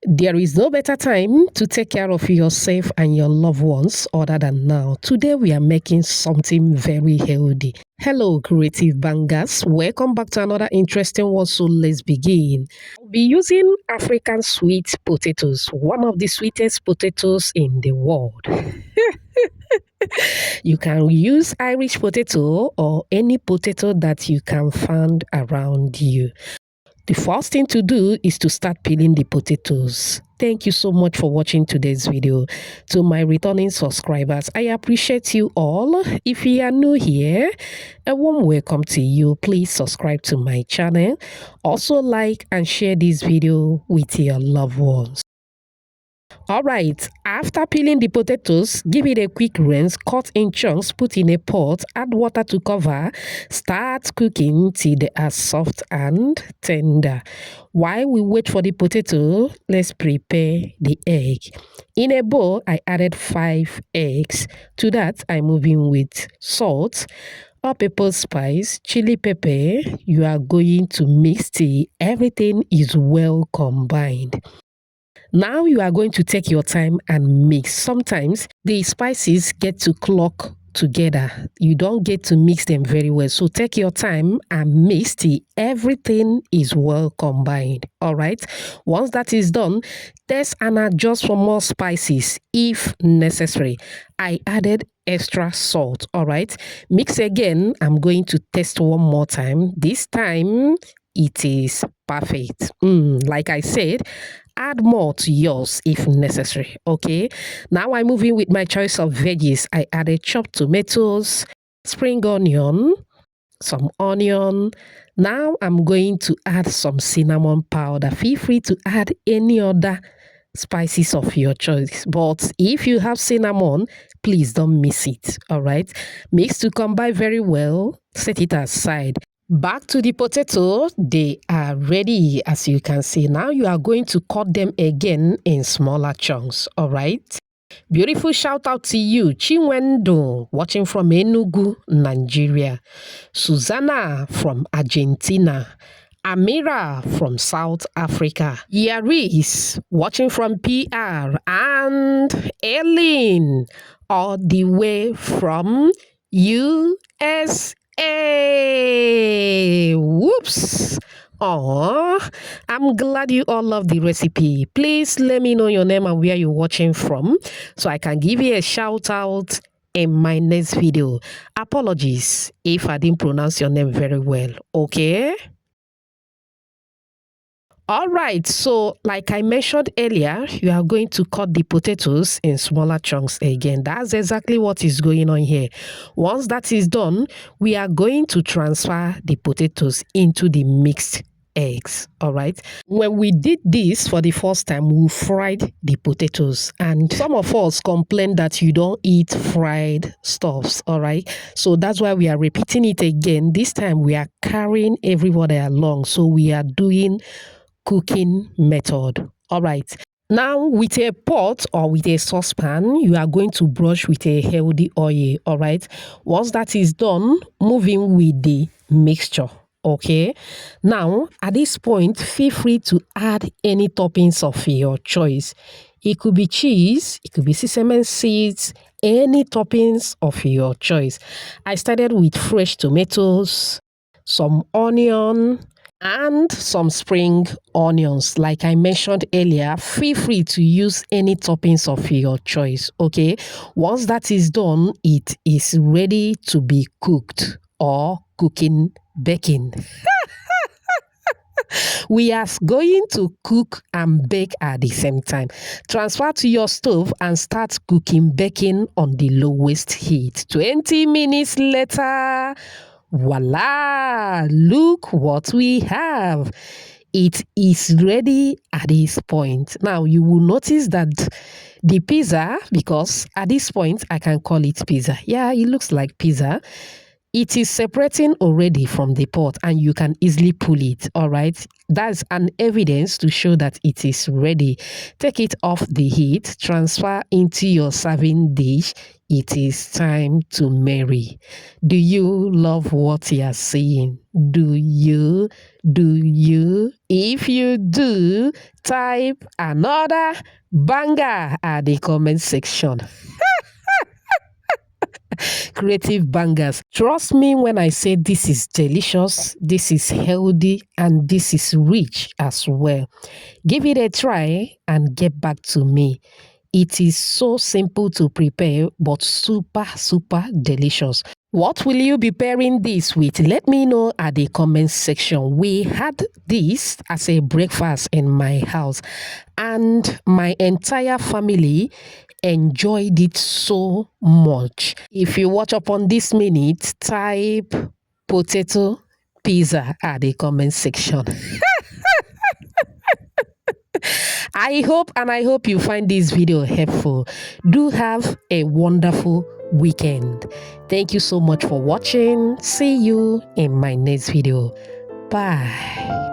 There is no better time to take care of yourself and your loved ones other than now. Today we are making something very healthy. Hello, creative bangers. Welcome back to another interesting one. So let's begin. I'll be using African sweet potatoes, one of the sweetest potatoes in the world. You can use Irish potato or any potato that you can find around you. The first thing to do is to start peeling the potatoes. Thank you so much for watching today's video. To my returning subscribers, I appreciate you all. If you are new here, a warm welcome to you. Please subscribe to my channel. Also like and share this video with your loved ones. Alright, after peeling the potatoes, give it a quick rinse, cut in chunks, put in a pot, add water to cover, start cooking till they are soft and tender. While we wait for the potato, let's prepare the egg. In a bowl, I added 5 eggs. To that, I'm moving with salt, all pepper spice, chili pepper. You are going to mix till everything is well combined. Now you are going to take your time and mix. Sometimes the spices get to clock together. You don't get to mix them very well. So take your time and mix till everything is well combined. All right. Once that is done, test and adjust for more spices if necessary. I added extra salt. All right. Mix again. I'm going to test one more time. This time it is perfect. Like I said, add more to yours if necessary. Okay, now I'm moving with my choice of veggies. I added chopped tomatoes, spring onion, some onion. Now I'm going to add some cinnamon powder. Feel free to add any other spices of your choice, but if you have cinnamon, please don't miss it. All right, mix to combine very well. Set it aside. Back to the potato, they are ready. As you can see, now you are going to cut them again in smaller chunks. All right. Beautiful shout out to you, Chinwendo, watching from Enugu, Nigeria. Susanna from Argentina. Amira from South Africa. Yaris, watching from PR. And Ellen, all the way from USA. Whoops. Oh, I'm glad you all love the recipe. Please let me know your name and where you're watching from so I can give you a shout out in my next video. Apologies if I didn't pronounce your name very well, okay? All right, so like I mentioned earlier, you are going to cut the potatoes in smaller chunks again. That's exactly what is going on here. Once that is done, we are going to transfer the potatoes into the mixed eggs. All right, when we did this for the first time, we fried the potatoes, and some of us complain that you don't eat fried stuffs. All right, so that's why we are repeating it again. This time we are carrying everybody along, so we are doing cooking method. All right, now with a pot or with a saucepan, you are going to brush with a healthy oil. All right, once that is done, move in with the mixture. Okay, now at this point, feel free to add any toppings of your choice. It could be cheese, it could be sesame seeds, any toppings of your choice. I started with fresh tomatoes, some onion, and some spring onions. Like I mentioned earlier, feel free to use any toppings of your choice. Okay, once that is done, it is ready to be cooked or baking. We are going to cook and bake at the same time. Transfer to your stove and start baking on the lowest heat. 20 minutes later, voila! Look what we have. It is ready at this point. Now you will notice that the pizza, because at this point I can call it pizza. Yeah, it looks like pizza. It is separating already from the pot and you can easily pull it. All right. That's an evidence to show that it is ready. Take it off the heat, transfer into your serving dish. It is time to marry. Do you love what you are seeing? Do you? Do you? If you do, type another banger at the comment section. Creative bangers. Trust me when I say this is delicious, this is healthy, and this is rich as well. Give it a try and get back to me. It is so simple to prepare, but super, super delicious. What will you be pairing this with? Let me know at the comment section. We had this as a breakfast in my house, and my entire family enjoyed it so much. If you watch up on this minute, type potato pizza at the comment section. I hope you find this video helpful. Do have a wonderful weekend. Thank you so much for watching. See you in my next video. Bye.